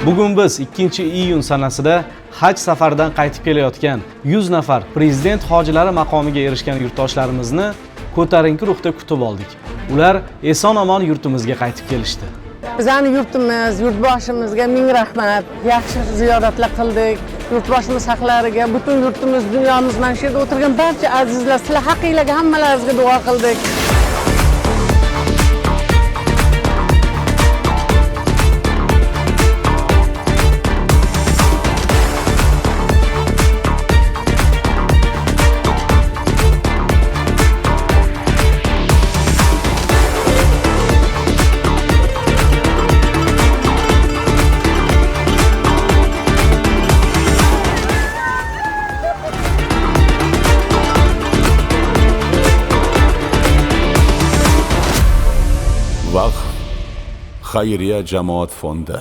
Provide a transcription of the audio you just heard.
Bugun biz 2-iyun sanasida haj safaridan qaytib kelayotgan 100 nafar prezident hojilari maqomiga erishgan yurtdoshlarimizni ko'tarinki ruhda kutib oldik. Ular eson-omon yurtimizga qaytib kelishdi. Bizning yurtimiz, yurtboshimizga ming rahmat. Yaxshi ziyoratlar qildik. Yurtboshimiz haqlariga, butun yurtimiz, dunyomiz, mana shu yerda o'tirgan barcha azizlar, sizlar haqingizga hammalaringizga duo qildik. Vaqf xayriya jamoat fondi